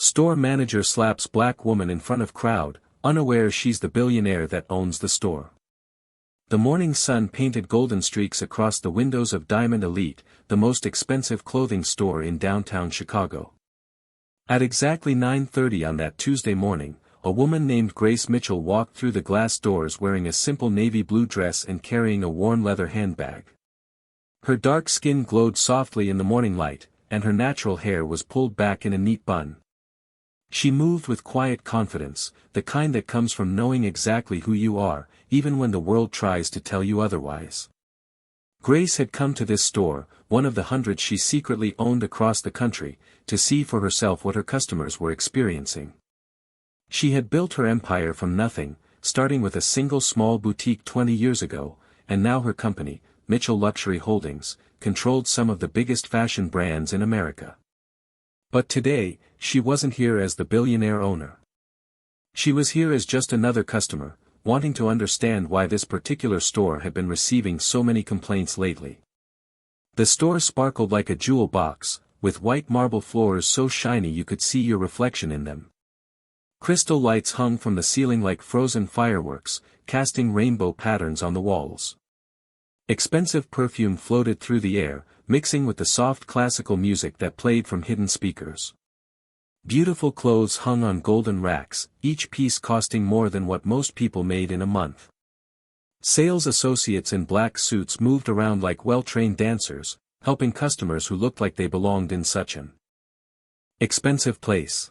Store manager slaps black woman in front of crowd, unaware she's the billionaire that owns the store. The morning sun painted golden streaks across the windows of Diamond Elite, the most expensive clothing store in downtown Chicago. At exactly 9:30 on that Tuesday morning, a woman named Grace Mitchell walked through the glass doors wearing a simple navy blue dress and carrying a worn leather handbag. Her dark skin glowed softly in the morning light, and her natural hair was pulled back in a neat bun. She moved with quiet confidence, the kind that comes from knowing exactly who you are, even when the world tries to tell you otherwise. Grace had come to this store, one of the hundreds she secretly owned across the country, to see for herself what her customers were experiencing. She had built her empire from nothing, starting with a single small boutique 20 years ago, and now her company, Mitchell Luxury Holdings, controlled some of the biggest fashion brands in America. But today, she wasn't here as the billionaire owner. She was here as just another customer, wanting to understand why this particular store had been receiving so many complaints lately. The store sparkled like a jewel box, with white marble floors so shiny you could see your reflection in them. Crystal lights hung from the ceiling like frozen fireworks, casting rainbow patterns on the walls. Expensive perfume floated through the air, mixing with the soft classical music that played from hidden speakers. Beautiful clothes hung on golden racks, each piece costing more than what most people made in a month. Sales associates in black suits moved around like well-trained dancers, helping customers who looked like they belonged in such an expensive place.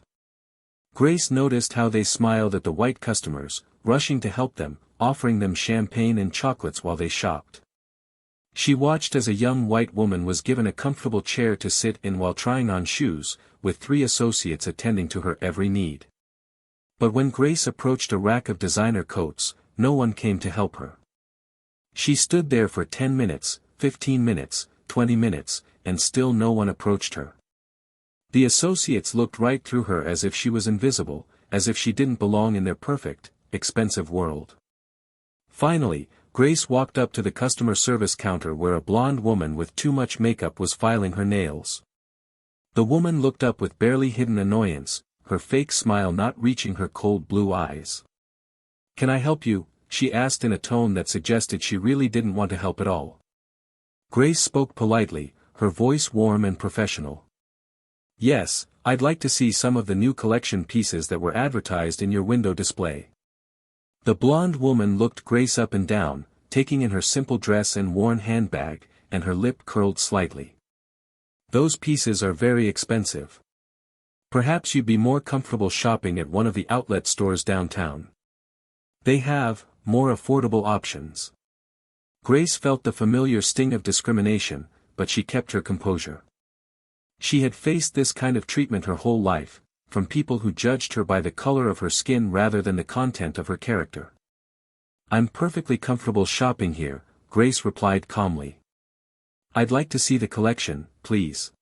Grace noticed how they smiled at the white customers, rushing to help them, offering them champagne and chocolates while they shopped. She watched as a young white woman was given a comfortable chair to sit in while trying on shoes, with 3 associates attending to her every need. But when Grace approached a rack of designer coats, no one came to help her. She stood there for 10 minutes, 15 minutes, 20 minutes, and still no one approached her. The associates looked right through her as if she was invisible, as if she didn't belong in their perfect, expensive world. Finally, Grace walked up to the customer service counter where a blonde woman with too much makeup was filing her nails. The woman looked up with barely hidden annoyance, her fake smile not reaching her cold blue eyes. "Can I help you?" she asked in a tone that suggested she really didn't want to help at all. Grace spoke politely, her voice warm and professional. "Yes, I'd like to see some of the new collection pieces that were advertised in your window display." The blonde woman looked Grace up and down, taking in her simple dress and worn handbag, and her lip curled slightly. "Those pieces are very expensive. Perhaps you'd be more comfortable shopping at one of the outlet stores downtown. They have more affordable options." Grace felt the familiar sting of discrimination, but she kept her composure. She had faced this kind of treatment her whole life, from people who judged her by the color of her skin rather than the content of her character. "I'm perfectly comfortable shopping here," Grace replied calmly. "I'd like to see the collection, please."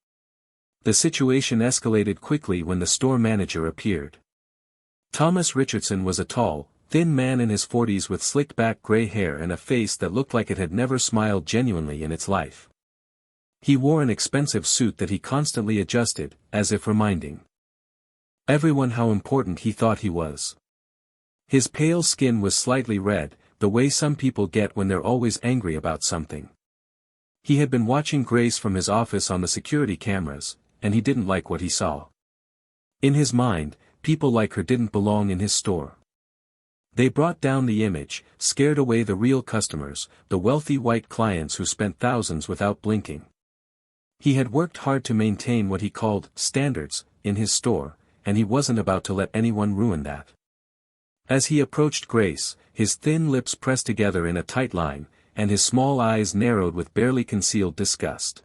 The situation escalated quickly when the store manager appeared. Thomas Richardson was a tall, thin man in his 40s with slicked-back gray hair and a face that looked like it had never smiled genuinely in its life. He wore an expensive suit that he constantly adjusted, as if reminding everyone how important he thought he was. His pale skin was slightly red, the way some people get when they're always angry about something. He had been watching Grace from his office on the security cameras, and he didn't like what he saw. In his mind, people like her didn't belong in his store. They brought down the image, scared away the real customers, the wealthy white clients who spent thousands without blinking. He had worked hard to maintain what he called standards in his store, and he wasn't about to let anyone ruin that. As he approached Grace, his thin lips pressed together in a tight line, and his small eyes narrowed with barely concealed disgust.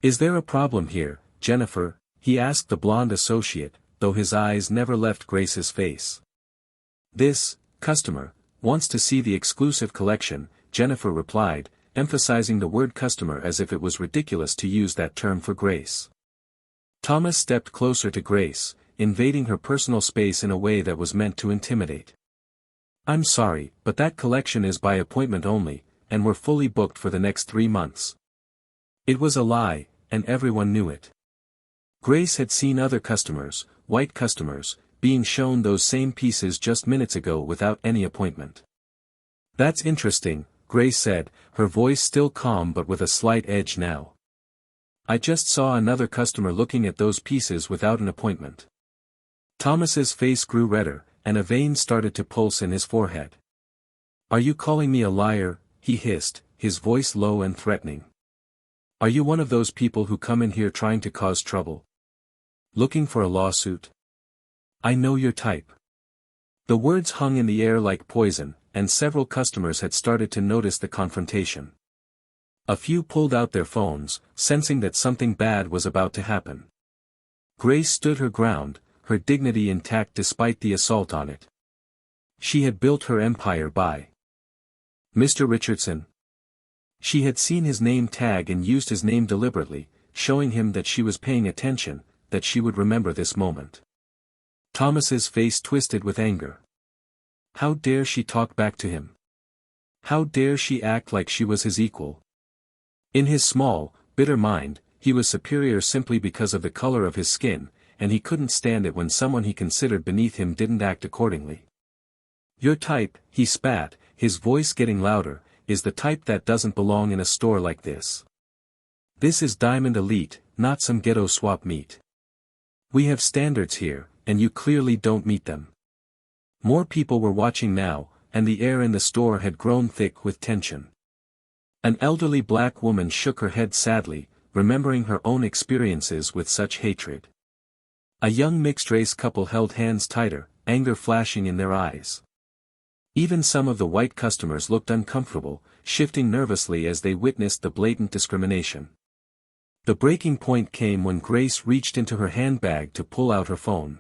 "Is there a problem here, Jennifer?" he asked the blonde associate, though his eyes never left Grace's face. "This customer wants to see the exclusive collection," Jennifer replied, emphasizing the word customer as if it was ridiculous to use that term for Grace. Thomas stepped closer to Grace, invading her personal space in a way that was meant to intimidate. "I'm sorry, but that collection is by appointment only, and we're fully booked for the next 3 months." It was a lie, and everyone knew it. Grace had seen other customers, white customers, being shown those same pieces just minutes ago without any appointment. That's interesting, Grace said, her voice still calm but with a slight edge now. I just saw another customer looking at those pieces without an appointment. Thomas's face grew redder, and a vein started to pulse in his forehead. Are you calling me a liar? He hissed, his voice low and threatening. Are you one of those people who come in here trying to cause trouble? Looking for a lawsuit? I know your type. The words hung in the air like poison, and several customers had started to notice the confrontation. A few pulled out their phones, sensing that something bad was about to happen. Grace stood her ground, her dignity intact despite the assault on it. She had built her empire by Mr. Richardson. She had seen his name tag and used his name deliberately, showing him that she was paying attention, that she would remember this moment. Thomas's face twisted with anger. How dare she talk back to him? How dare she act like she was his equal? In his small, bitter mind, he was superior simply because of the color of his skin, and he couldn't stand it when someone he considered beneath him didn't act accordingly. Your type, he spat, his voice getting louder, is the type that doesn't belong in a store like this. This is Diamond Elite, not some ghetto swap meet. We have standards here, and you clearly don't meet them. More people were watching now, and the air in the store had grown thick with tension. An elderly black woman shook her head sadly, remembering her own experiences with such hatred. A young mixed-race couple held hands tighter, anger flashing in their eyes. Even some of the white customers looked uncomfortable, shifting nervously as they witnessed the blatant discrimination. The breaking point came when Grace reached into her handbag to pull out her phone.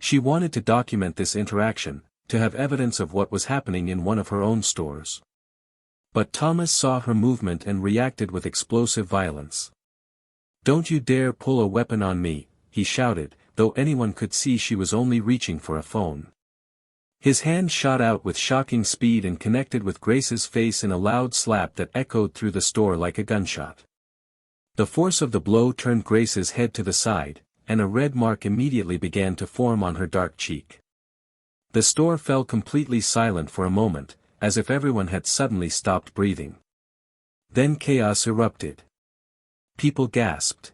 She wanted to document this interaction, to have evidence of what was happening in one of her own stores. But Thomas saw her movement and reacted with explosive violence. Don't you dare pull a weapon on me, he shouted, though anyone could see she was only reaching for a phone. His hand shot out with shocking speed and connected with Grace's face in a loud slap that echoed through the store like a gunshot. The force of the blow turned Grace's head to the side, and a red mark immediately began to form on her dark cheek. The store fell completely silent for a moment, as if everyone had suddenly stopped breathing. Then chaos erupted. People gasped.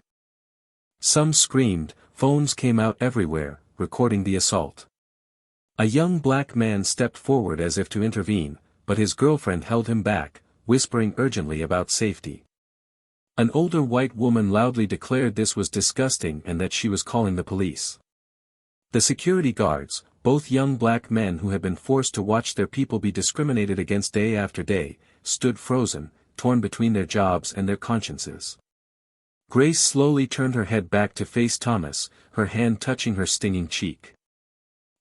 Some screamed, phones came out everywhere, recording the assault. A young black man stepped forward as if to intervene, but his girlfriend held him back, whispering urgently about safety. An older white woman loudly declared this was disgusting and that she was calling the police. The security guards, both young black men who had been forced to watch their people be discriminated against day after day, stood frozen, torn between their jobs and their consciences. Grace slowly turned her head back to face Thomas, her hand touching her stinging cheek.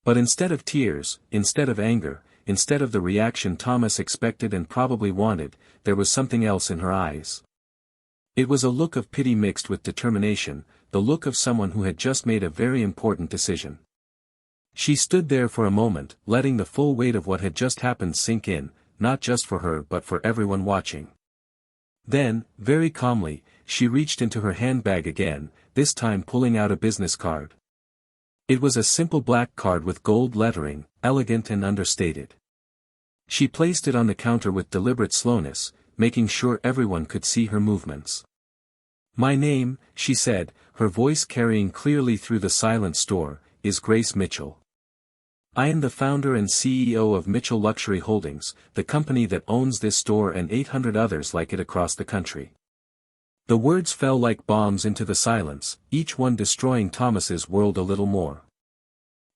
But instead of tears, instead of anger, instead of the reaction Thomas expected and probably wanted, there was something else in her eyes. It was a look of pity mixed with determination, the look of someone who had just made a very important decision. She stood there for a moment, letting the full weight of what had just happened sink in, not just for her but for everyone watching. Then, very calmly, she reached into her handbag again, this time pulling out a business card. It was a simple black card with gold lettering, elegant and understated. She placed it on the counter with deliberate slowness, making sure everyone could see her movements. My name, she said, her voice carrying clearly through the silent store, is Grace Mitchell. I am the founder and CEO of Mitchell Luxury Holdings, the company that owns this store and 800 others like it across the country. The words fell like bombs into the silence, each one destroying Thomas's world a little more.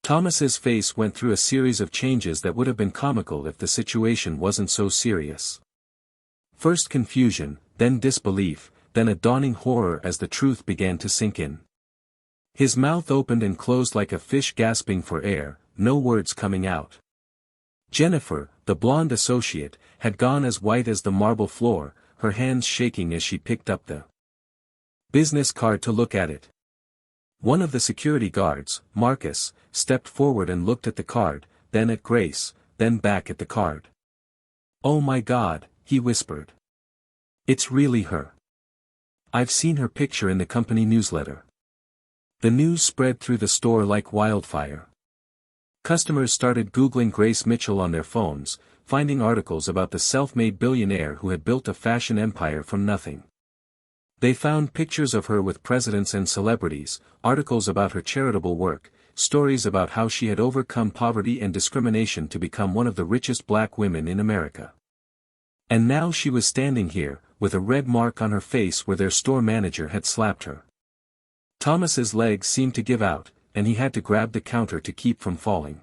Thomas's face went through a series of changes that would have been comical if the situation wasn't so serious. First confusion, then disbelief, then a dawning horror as the truth began to sink in. His mouth opened and closed like a fish gasping for air, no words coming out. Jennifer, the blonde associate, had gone as white as the marble floor, her hands shaking as she picked up the business card to look at it. One of the security guards, Marcus, stepped forward and looked at the card, then at Grace, then back at the card. Oh my God, he whispered. It's really her. I've seen her picture in the company newsletter. The news spread through the store like wildfire. Customers started Googling Grace Mitchell on their phones, finding articles about the self-made billionaire who had built a fashion empire from nothing. They found pictures of her with presidents and celebrities, articles about her charitable work, stories about how she had overcome poverty and discrimination to become one of the richest black women in America. And now she was standing here, with a red mark on her face where their store manager had slapped her. Thomas's legs seemed to give out, and he had to grab the counter to keep from falling.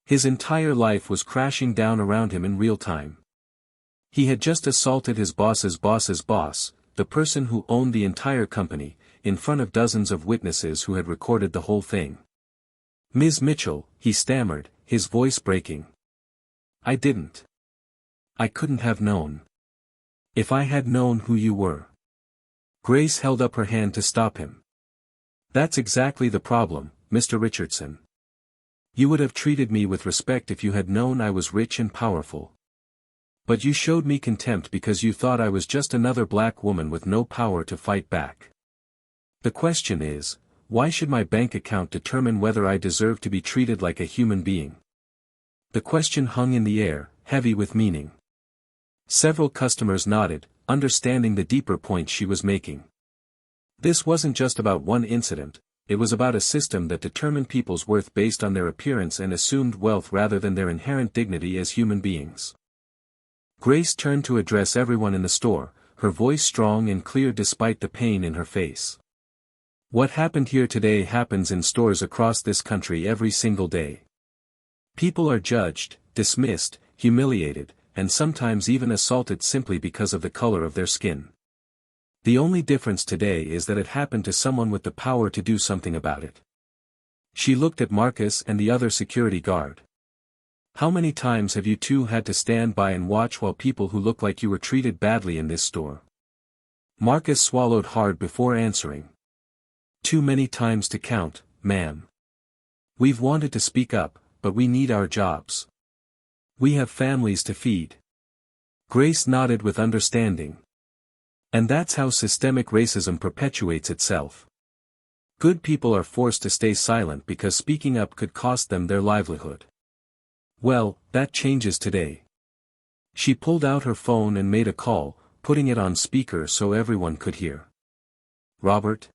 His entire life was crashing down around him in real time. He had just assaulted his boss's boss's boss, the person who owned the entire company, in front of dozens of witnesses who had recorded the whole thing. "Ms. Mitchell," he stammered, his voice breaking. "I didn't. I couldn't have known. If I had known who you were." Grace held up her hand to stop him. "That's exactly the problem, Mr. Richardson. You would have treated me with respect if you had known I was rich and powerful. But you showed me contempt because you thought I was just another black woman with no power to fight back. The question is, why should my bank account determine whether I deserve to be treated like a human being?" The question hung in the air, heavy with meaning. Several customers nodded, understanding the deeper point she was making. This wasn't just about one incident, it was about a system that determined people's worth based on their appearance and assumed wealth rather than their inherent dignity as human beings. Grace turned to address everyone in the store, her voice strong and clear despite the pain in her face. "What happened here today happens in stores across this country every single day. People are judged, dismissed, humiliated, and sometimes even assaulted simply because of the color of their skin. The only difference today is that it happened to someone with the power to do something about it." She looked at Marcus and the other security guard. "How many times have you two had to stand by and watch while people who look like you were treated badly in this store?" Marcus swallowed hard before answering. "Too many times to count, ma'am. We've wanted to speak up, but we need our jobs. We have families to feed." Grace nodded with understanding. "And that's how systemic racism perpetuates itself. Good people are forced to stay silent because speaking up could cost them their livelihood. Well, that changes today." She pulled out her phone and made a call, putting it on speaker so everyone could hear. "Robert?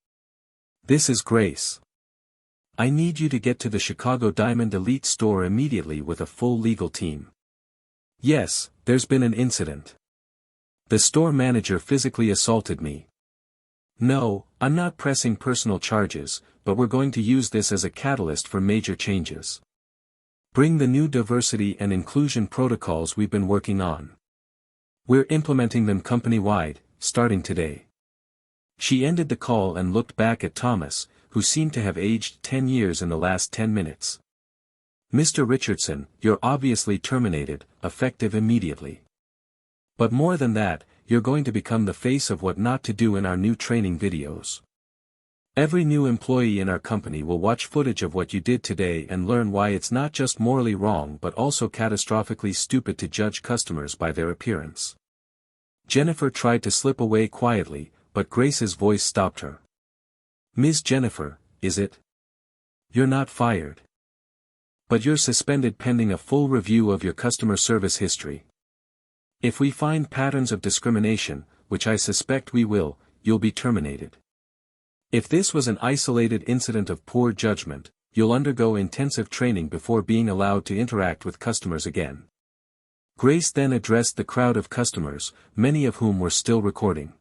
This is Grace. I need you to get to the Chicago Diamond Elite store immediately with a full legal team. Yes, there's been an incident. The store manager physically assaulted me. No, I'm not pressing personal charges, but we're going to use this as a catalyst for major changes. Bring the new diversity and inclusion protocols we've been working on. We're implementing them company-wide, starting today." She ended the call and looked back at Thomas, who seemed to have aged 10 years in the last 10 minutes. "Mr. Richardson, you're obviously terminated, effective immediately. But more than that, you're going to become the face of what not to do in our new training videos. Every new employee in our company will watch footage of what you did today and learn why it's not just morally wrong but also catastrophically stupid to judge customers by their appearance." Jennifer tried to slip away quietly, but Grace's voice stopped her. "Ms. Jennifer, is it? You're not fired. But you're suspended pending a full review of your customer service history. If we find patterns of discrimination, which I suspect we will, you'll be terminated. If this was an isolated incident of poor judgment, you'll undergo intensive training before being allowed to interact with customers again." Grace then addressed the crowd of customers, many of whom were still recording.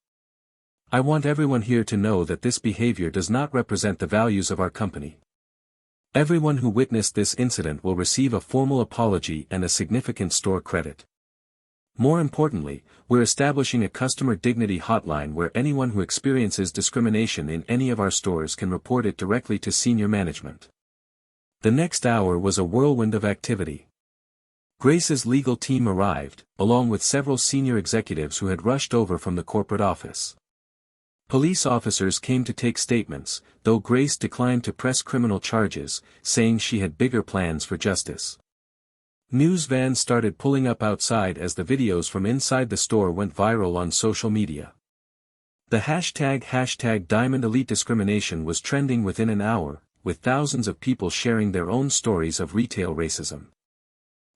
"I want everyone here to know that this behavior does not represent the values of our company. Everyone who witnessed this incident will receive a formal apology and a significant store credit. More importantly, we're establishing a customer dignity hotline where anyone who experiences discrimination in any of our stores can report it directly to senior management." The next hour was a whirlwind of activity. Grace's legal team arrived, along with several senior executives who had rushed over from the corporate office. Police officers came to take statements, though Grace declined to press criminal charges, saying she had bigger plans for justice. News vans started pulling up outside as the videos from inside the store went viral on social media. The hashtag Diamond Elite discrimination was trending within an hour, with thousands of people sharing their own stories of retail racism.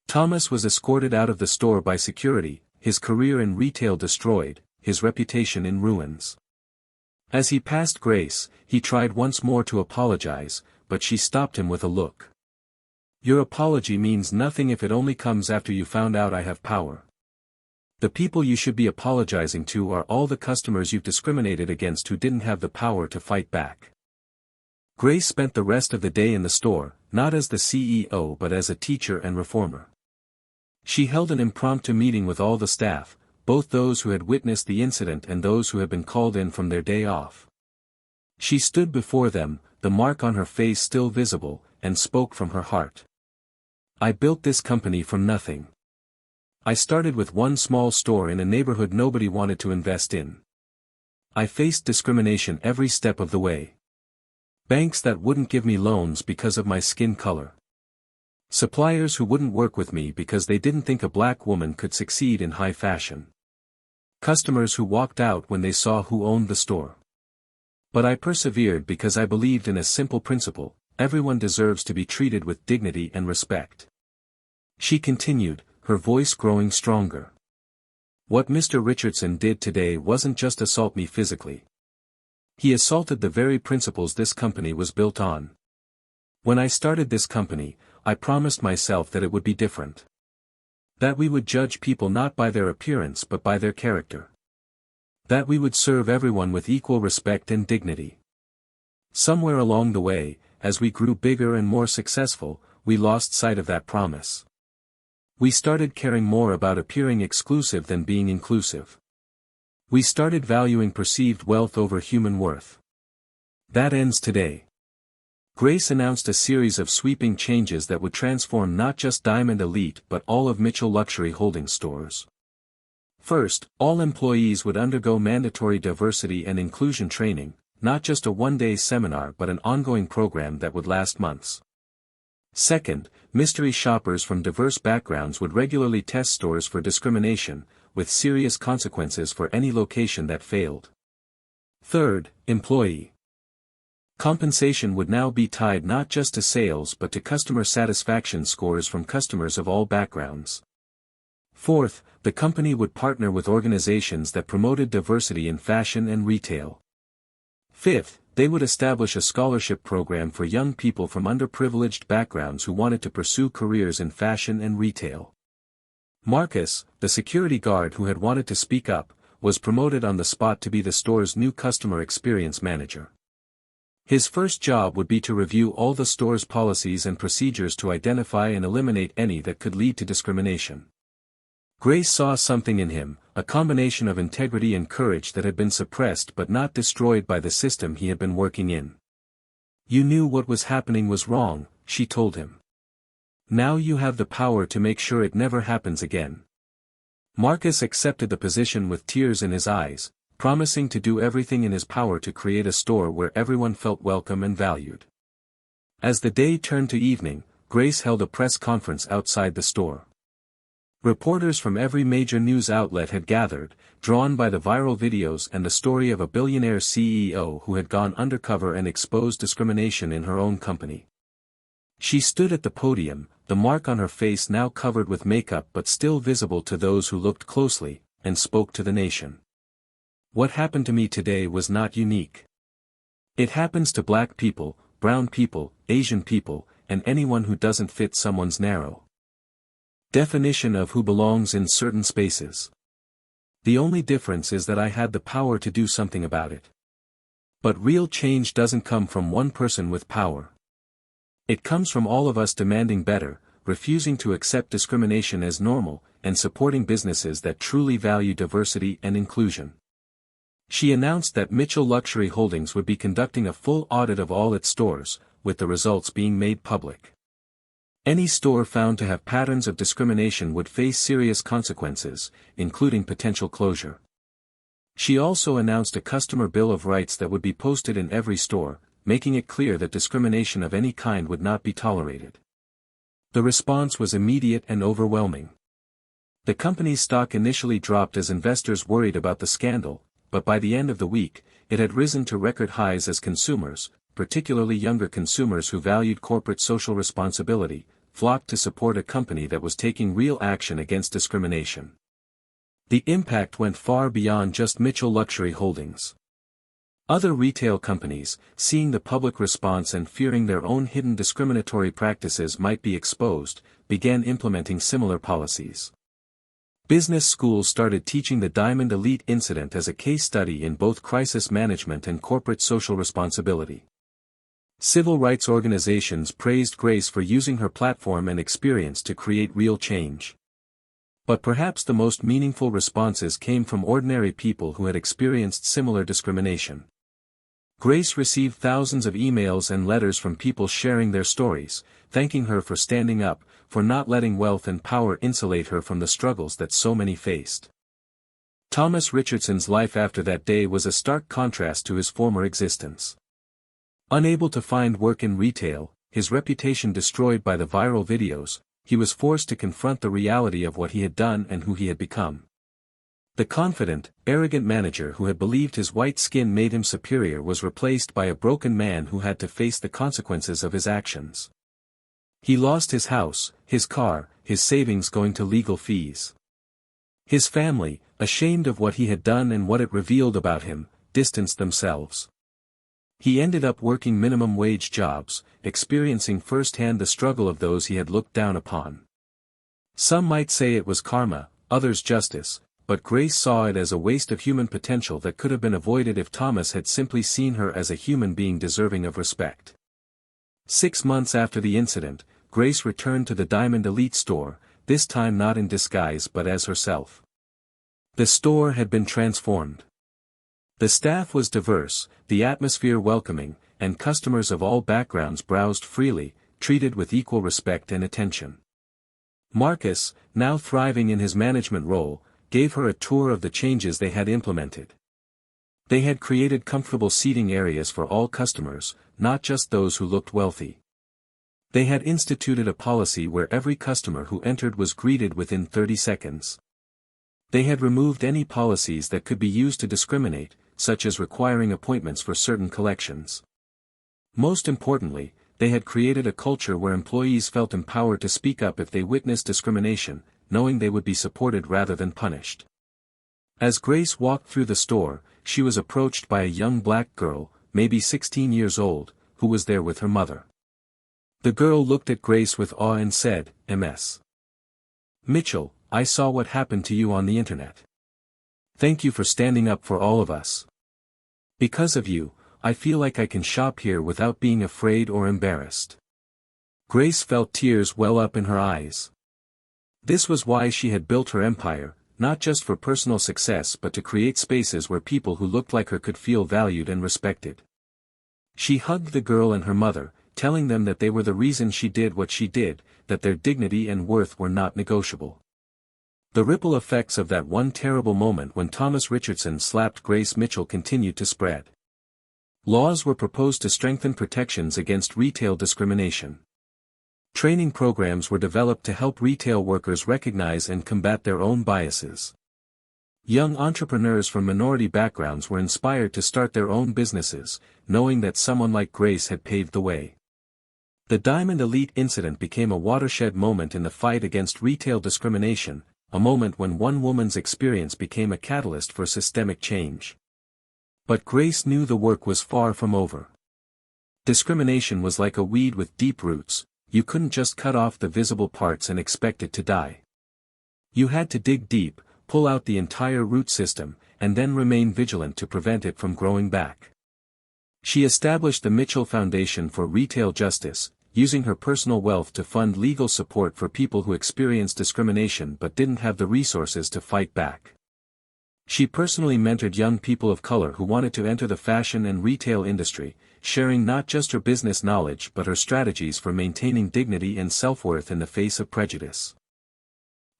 Thomas was escorted out of the store by security, his career in retail destroyed, his reputation in ruins. As he passed Grace, he tried once more to apologize, but she stopped him with a look. "Your apology means nothing if it only comes after you found out I have power. The people you should be apologizing to are all the customers you've discriminated against who didn't have the power to fight back." Grace spent the rest of the day in the store, not as the CEO but as a teacher and reformer. She held an impromptu meeting with all the staff, both those who had witnessed the incident and those who had been called in from their day off. She stood before them, the mark on her face still visible, and spoke from her heart. "I built this company from nothing. I started with one small store in a neighborhood nobody wanted to invest in. I faced discrimination every step of the way. Banks that wouldn't give me loans because of my skin color. Suppliers who wouldn't work with me because they didn't think a black woman could succeed in high fashion. Customers who walked out when they saw who owned the store. But I persevered because I believed in a simple principle: everyone deserves to be treated with dignity and respect." She continued, her voice growing stronger. "What Mr. Richardson did today wasn't just assault me physically. He assaulted the very principles this company was built on. When I started this company, I promised myself that it would be different. That we would judge people not by their appearance but by their character. That we would serve everyone with equal respect and dignity. Somewhere along the way, as we grew bigger and more successful, we lost sight of that promise. We started caring more about appearing exclusive than being inclusive. We started valuing perceived wealth over human worth. That ends today." Grace announced a series of sweeping changes that would transform not just Diamond Elite but all of Mitchell Luxury Holdings stores. First, all employees would undergo mandatory diversity and inclusion training, not just a one-day seminar but an ongoing program that would last months. Second, mystery shoppers from diverse backgrounds would regularly test stores for discrimination, with serious consequences for any location that failed. Third, employee compensation would now be tied not just to sales but to customer satisfaction scores from customers of all backgrounds. Fourth, the company would partner with organizations that promoted diversity in fashion and retail. Fifth, they would establish a scholarship program for young people from underprivileged backgrounds who wanted to pursue careers in fashion and retail. Marcus, the security guard who had wanted to speak up, was promoted on the spot to be the store's new customer experience manager. His first job would be to review all the store's policies and procedures to identify and eliminate any that could lead to discrimination. Grace saw something in him, a combination of integrity and courage that had been suppressed but not destroyed by the system he had been working in. "You knew what was happening was wrong," she told him. "Now you have the power to make sure it never happens again." Marcus accepted the position with tears in his eyes, promising to do everything in his power to create a store where everyone felt welcome and valued. As the day turned to evening, Grace held a press conference outside the store. Reporters from every major news outlet had gathered, drawn by the viral videos and the story of a billionaire CEO who had gone undercover and exposed discrimination in her own company. She stood at the podium, the mark on her face now covered with makeup but still visible to those who looked closely, and spoke to the nation. "What happened to me today was not unique. It happens to black people, brown people, Asian people, and anyone who doesn't fit someone's narrow definition of who belongs in certain spaces. The only difference is that I had the power to do something about it. But real change doesn't come from one person with power. It comes from all of us demanding better, refusing to accept discrimination as normal, and supporting businesses that truly value diversity and inclusion." She announced that Mitchell Luxury Holdings would be conducting a full audit of all its stores, with the results being made public. Any store found to have patterns of discrimination would face serious consequences, including potential closure. She also announced a customer bill of rights that would be posted in every store, making it clear that discrimination of any kind would not be tolerated. The response was immediate and overwhelming. The company's stock initially dropped as investors worried about the scandal, but by the end of the week, it had risen to record highs as consumers, particularly younger consumers who valued corporate social responsibility, flocked to support a company that was taking real action against discrimination. The impact went far beyond just Mitchell Luxury Holdings. Other retail companies, seeing the public response and fearing their own hidden discriminatory practices might be exposed, began implementing similar policies. Business schools started teaching the Diamond Elite incident as a case study in both crisis management and corporate social responsibility. Civil rights organizations praised Grace for using her platform and experience to create real change. But perhaps the most meaningful responses came from ordinary people who had experienced similar discrimination. Grace received thousands of emails and letters from people sharing their stories, thanking her for standing up, for not letting wealth and power insulate her from the struggles that so many faced. Thomas Richardson's life after that day was a stark contrast to his former existence. Unable to find work in retail, his reputation destroyed by the viral videos, he was forced to confront the reality of what he had done and who he had become. The confident, arrogant manager who had believed his white skin made him superior was replaced by a broken man who had to face the consequences of his actions. He lost his house, his car, his savings going to legal fees. His family, ashamed of what he had done and what it revealed about him, distanced themselves. He ended up working minimum wage jobs, experiencing firsthand the struggle of those he had looked down upon. Some might say it was karma, others justice, but Grace saw it as a waste of human potential that could have been avoided if Thomas had simply seen her as a human being deserving of respect. 6 months after the incident, Grace returned to the Diamond Elite store, this time not in disguise but as herself. The store had been transformed. The staff was diverse, the atmosphere welcoming, and customers of all backgrounds browsed freely, treated with equal respect and attention. Marcus, now thriving in his management role, gave her a tour of the changes they had implemented. They had created comfortable seating areas for all customers, not just those who looked wealthy. They had instituted a policy where every customer who entered was greeted within 30 seconds. They had removed any policies that could be used to discriminate, such as requiring appointments for certain collections. Most importantly, they had created a culture where employees felt empowered to speak up if they witnessed discrimination, knowing they would be supported rather than punished. As Grace walked through the store, she was approached by a young black girl, maybe 16 years old, who was there with her mother. The girl looked at Grace with awe and said, "Ms. Mitchell, I saw what happened to you on the internet. Thank you for standing up for all of us. Because of you, I feel like I can shop here without being afraid or embarrassed." Grace felt tears well up in her eyes. This was why she had built her empire, not just for personal success but to create spaces where people who looked like her could feel valued and respected. She hugged the girl and her mother, telling them that they were the reason she did what she did, that their dignity and worth were not negotiable. The ripple effects of that one terrible moment when Thomas Richardson slapped Grace Mitchell continued to spread. Laws were proposed to strengthen protections against retail discrimination. Training programs were developed to help retail workers recognize and combat their own biases. Young entrepreneurs from minority backgrounds were inspired to start their own businesses, knowing that someone like Grace had paved the way. The Diamond Elite incident became a watershed moment in the fight against retail discrimination, a moment when one woman's experience became a catalyst for systemic change. But Grace knew the work was far from over. Discrimination was like a weed with deep roots. You couldn't just cut off the visible parts and expect it to die. You had to dig deep, pull out the entire root system, and then remain vigilant to prevent it from growing back. She established the Mitchell Foundation for Retail Justice, using her personal wealth to fund legal support for people who experienced discrimination but didn't have the resources to fight back. She personally mentored young people of color who wanted to enter the fashion and retail industry, sharing not just her business knowledge but her strategies for maintaining dignity and self-worth in the face of prejudice.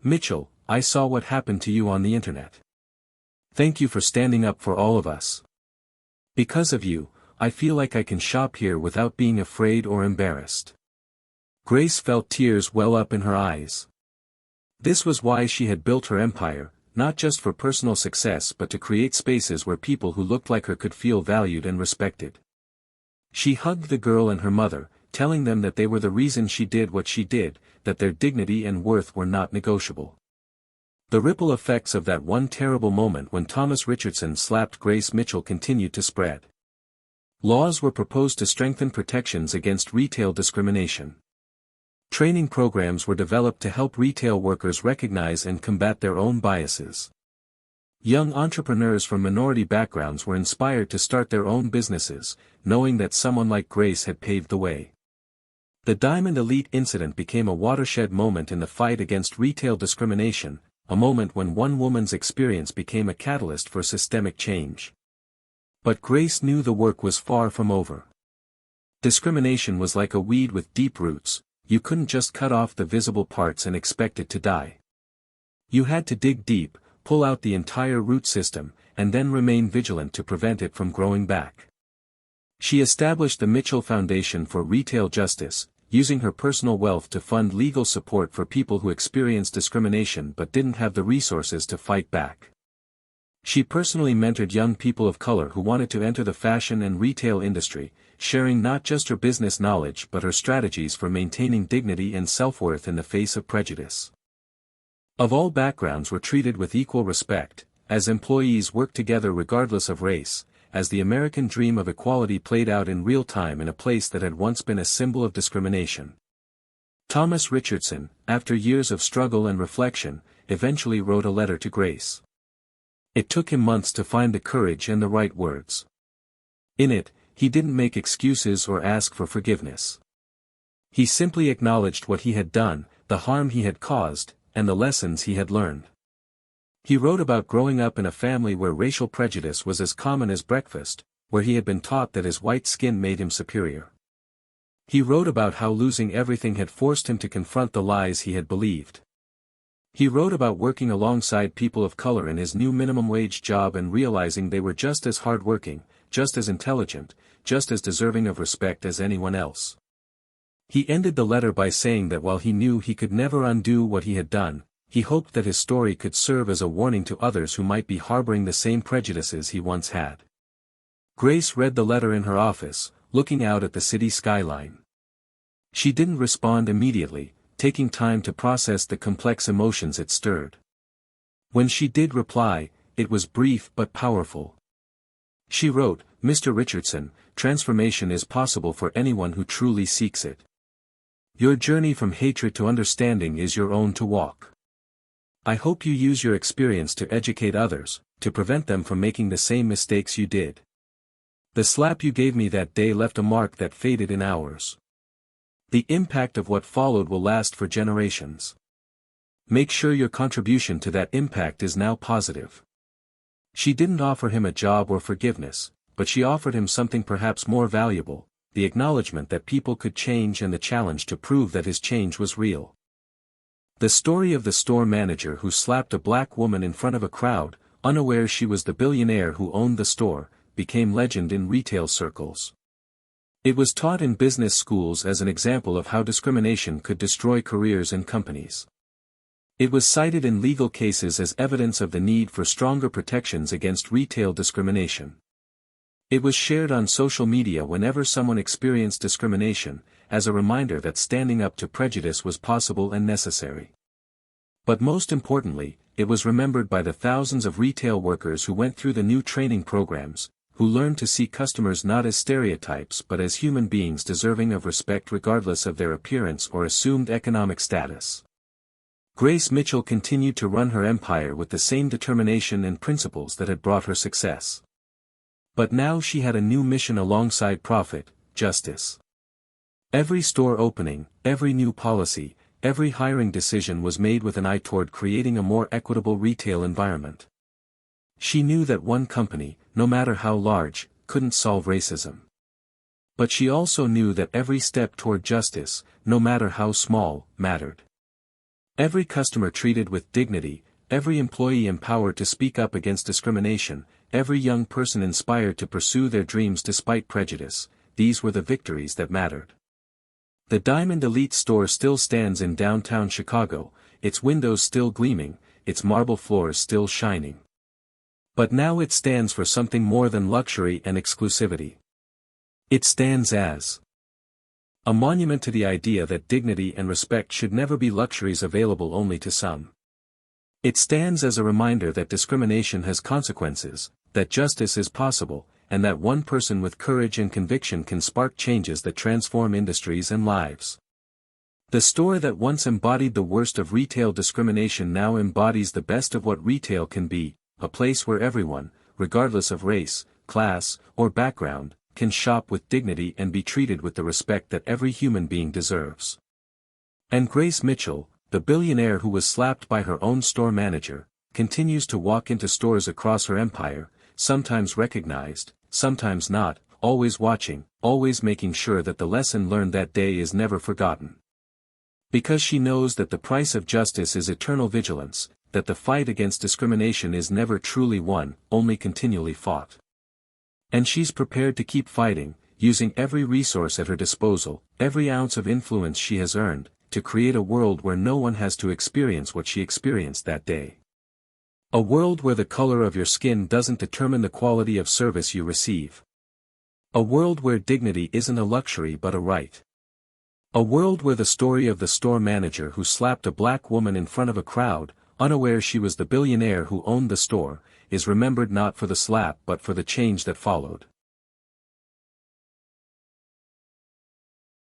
Mitchell, I saw what happened to you on the internet. Thank you for standing up for all of us. Because of you, I feel like I can shop here without being afraid or embarrassed. Grace felt tears well up in her eyes. This was why she had built her empire, not just for personal success but to create spaces where people who looked like her could feel valued and respected. She hugged the girl and her mother, telling them that they were the reason she did what she did, that their dignity and worth were not negotiable. The ripple effects of that one terrible moment when Thomas Richardson slapped Grace Mitchell continued to spread. Laws were proposed to strengthen protections against retail discrimination. Training programs were developed to help retail workers recognize and combat their own biases. Young entrepreneurs from minority backgrounds were inspired to start their own businesses, knowing that someone like Grace had paved the way. The Diamond Elite incident became a watershed moment in the fight against retail discrimination, a moment when one woman's experience became a catalyst for systemic change. But Grace knew the work was far from over. Discrimination was like a weed with deep roots. You couldn't just cut off the visible parts and expect it to die. You had to dig deep, pull out the entire root system, and then remain vigilant to prevent it from growing back. She established the Mitchell Foundation for Retail Justice, using her personal wealth to fund legal support for people who experienced discrimination but didn't have the resources to fight back. She personally mentored young people of color who wanted to enter the fashion and retail industry, sharing not just her business knowledge but her strategies for maintaining dignity and self-worth in the face of prejudice. Of all backgrounds were treated with equal respect, as employees worked together regardless of race, as the American dream of equality played out in real time in a place that had once been a symbol of discrimination. Thomas Richardson, after years of struggle and reflection, eventually wrote a letter to Grace. It took him months to find the courage and the right words. In it, he didn't make excuses or ask for forgiveness. He simply acknowledged what he had done, the harm he had caused, and the lessons he had learned. He wrote about growing up in a family where racial prejudice was as common as breakfast, where he had been taught that his white skin made him superior. He wrote about how losing everything had forced him to confront the lies he had believed. He wrote about working alongside people of color in his new minimum wage job and realizing they were just as hardworking, just as intelligent, just as deserving of respect as anyone else. He ended the letter by saying that while he knew he could never undo what he had done, he hoped that his story could serve as a warning to others who might be harboring the same prejudices he once had. Grace read the letter in her office, looking out at the city skyline. She didn't respond immediately, taking time to process the complex emotions it stirred. When she did reply, it was brief but powerful. She wrote, "Mr. Richardson, transformation is possible for anyone who truly seeks it. Your journey from hatred to understanding is your own to walk. I hope you use your experience to educate others, to prevent them from making the same mistakes you did. The slap you gave me that day left a mark that faded in hours. The impact of what followed will last for generations. Make sure your contribution to that impact is now positive." She didn't offer him a job or forgiveness, but she offered him something perhaps more valuable, the acknowledgement that people could change and the challenge to prove that his change was real. The story of the store manager who slapped a black woman in front of a crowd, unaware she was the billionaire who owned the store, became legend in retail circles. It was taught in business schools as an example of how discrimination could destroy careers and companies. It was cited in legal cases as evidence of the need for stronger protections against retail discrimination. It was shared on social media whenever someone experienced discrimination, as a reminder that standing up to prejudice was possible and necessary. But most importantly, it was remembered by the thousands of retail workers who went through the new training programs, who learned to see customers not as stereotypes but as human beings deserving of respect regardless of their appearance or assumed economic status. Grace Mitchell continued to run her empire with the same determination and principles that had brought her success. But now she had a new mission alongside profit, justice. Every store opening, every new policy, every hiring decision was made with an eye toward creating a more equitable retail environment. She knew that one company, no matter how large, couldn't solve racism. But she also knew that every step toward justice, no matter how small, mattered. Every customer treated with dignity, every employee empowered to speak up against discrimination, every young person inspired to pursue their dreams despite prejudice, these were the victories that mattered. The Diamond Elite store still stands in downtown Chicago, its windows still gleaming, its marble floors still shining. But now it stands for something more than luxury and exclusivity. It stands as a monument to the idea that dignity and respect should never be luxuries available only to some. It stands as a reminder that discrimination has consequences, that justice is possible, and that one person with courage and conviction can spark changes that transform industries and lives. The store that once embodied the worst of retail discrimination now embodies the best of what retail can be, a place where everyone, regardless of race, class, or background, can shop with dignity and be treated with the respect that every human being deserves. And Grace Mitchell, the billionaire who was slapped by her own store manager, continues to walk into stores across her empire, sometimes recognized, sometimes not, always watching, always making sure that the lesson learned that day is never forgotten. Because she knows that the price of justice is eternal vigilance, that the fight against discrimination is never truly won, only continually fought. And she's prepared to keep fighting, using every resource at her disposal, every ounce of influence she has earned, to create a world where no one has to experience what she experienced that day. A world where the color of your skin doesn't determine the quality of service you receive. A world where dignity isn't a luxury but a right. A world where the story of the store manager who slapped a black woman in front of a crowd, unaware she was the billionaire who owned the store, is remembered not for the slap but for the change that followed.